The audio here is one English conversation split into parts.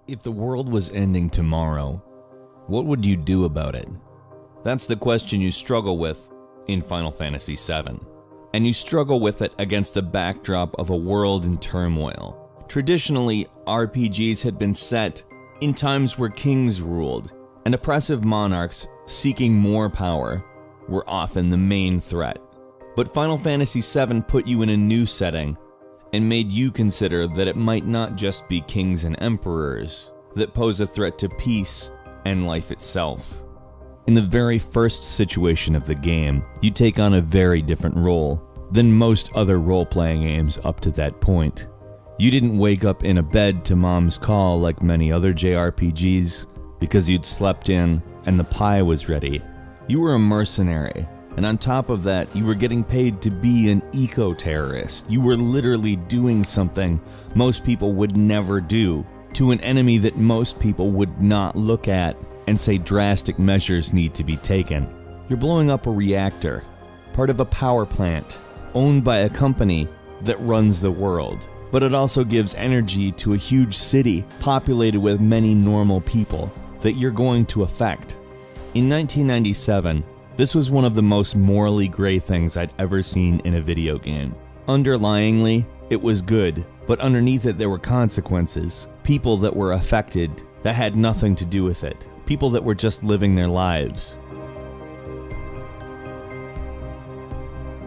If the world was ending tomorrow, what would you do about it? That's the question you struggle with in Final Fantasy VII. And you struggle with it against the backdrop of a world in turmoil. Traditionally, RPGs had been set in times where kings ruled, and oppressive monarchs seeking more power were often the main threat. But Final Fantasy VII put you in a new setting and made you consider that it might not just be kings and emperors that pose a threat to peace and life itself. In the very first situation of the game, you take on a very different role than most other role-playing games up to that point. You didn't wake up in a bed to mom's call like many other JRPGs because you'd slept in and the pie was ready. You were a mercenary, and on top of that, you were getting paid to be an eco-terrorist. You were literally doing something most people would never do to an enemy that most people would not look at and say drastic measures need to be taken. You're blowing up a reactor, part of a power plant, owned by a company that runs the world. But it also gives energy to a huge city populated with many normal people that you're going to affect. In 1997, this was one of the most morally gray things I'd ever seen in a video game. Underlyingly, it was good, but underneath it there were consequences. People that were affected that had nothing to do with it. People that were just living their lives.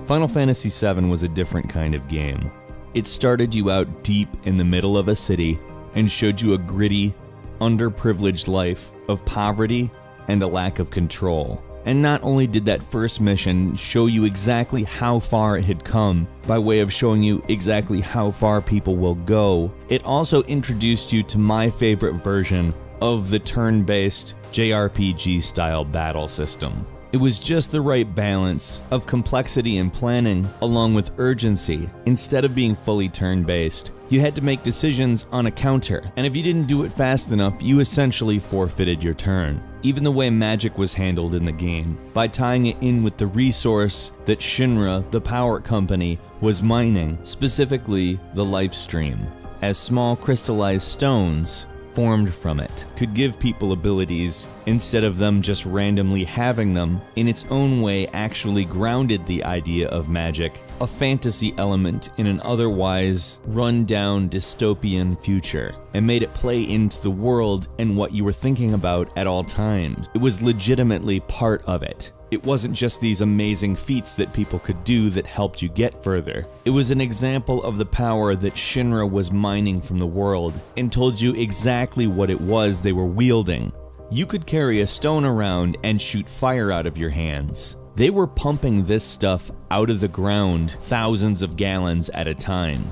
Final Fantasy VII was a different kind of game. It started you out deep in the middle of a city and showed you a gritty, underprivileged life of poverty and a lack of control. And not only did that first mission show you exactly how far it had come by way of showing you exactly how far people will go, it also introduced you to my favorite version of the turn-based JRPG-style battle system. It was just the right balance of complexity and planning along with urgency. Instead of being fully turn-based, you had to make decisions on a counter, and if you didn't do it fast enough, you essentially forfeited your turn. Even the way magic was handled in the game, by tying it in with the resource that Shinra, the power company, was mining, specifically the life stream, as small crystallized stones formed from it could give people abilities instead of them just randomly having them. In its own way, actually grounded the idea of magic, a fantasy element in an otherwise run-down dystopian future, and made it play into the world and what you were thinking about at all times. It was legitimately part of it. It wasn't just these amazing feats that people could do that helped you get further. It was an example of the power that Shinra was mining from the world and told you exactly what it was they were wielding. You could carry a stone around and shoot fire out of your hands. They were pumping this stuff out of the ground thousands of gallons at a time.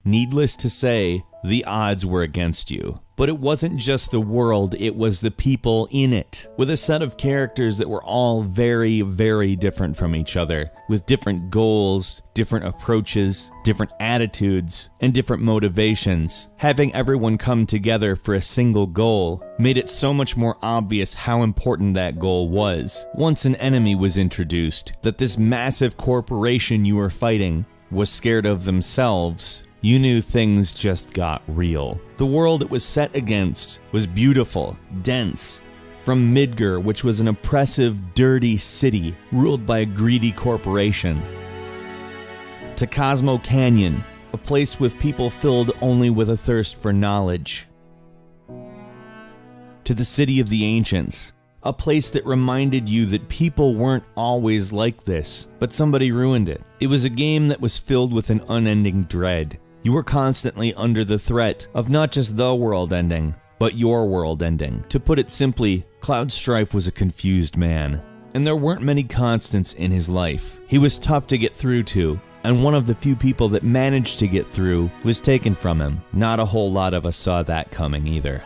Needless to say, the odds were against you. But it wasn't just the world, it was the people in it, with a set of characters that were all very, very different from each other, with different goals, different approaches, different attitudes, and different motivations. Having everyone come together for a single goal made it so much more obvious how important that goal was. Once an enemy was introduced, that this massive corporation you were fighting was scared of themselves, you knew things just got real. The world it was set against was beautiful, dense. From Midgar, which was an oppressive, dirty city ruled by a greedy corporation, to Cosmo Canyon, a place with people filled only with a thirst for knowledge, to the City of the Ancients, a place that reminded you that people weren't always like this, but somebody ruined it. It was a game that was filled with an unending dread. You were constantly under the threat of not just the world ending, but your world ending. To put it simply, Cloud Strife was a confused man, and there weren't many constants in his life. He was tough to get through to, and one of the few people that managed to get through was taken from him. Not a whole lot of us saw that coming either.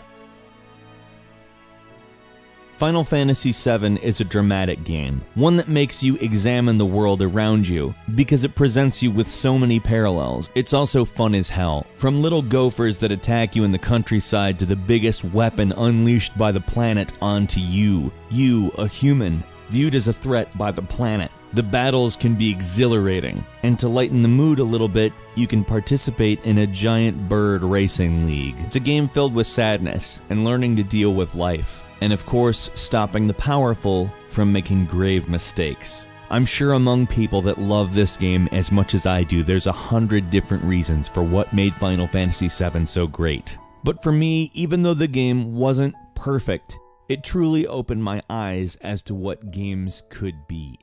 Final Fantasy VII is a dramatic game, one that makes you examine the world around you, because it presents you with so many parallels. It's also fun as hell. From little gophers that attack you in the countryside to the biggest weapon unleashed by the planet onto you. You, a human, viewed as a threat by the planet. The battles can be exhilarating, and to lighten the mood a little bit, you can participate in a giant bird racing league. It's a game filled with sadness and learning to deal with life, and of course, stopping the powerful from making grave mistakes. I'm sure among people that love this game as much as I do, there's 100 different reasons for what made Final Fantasy VII so great. But for me, even though the game wasn't perfect, it truly opened my eyes as to what games could be.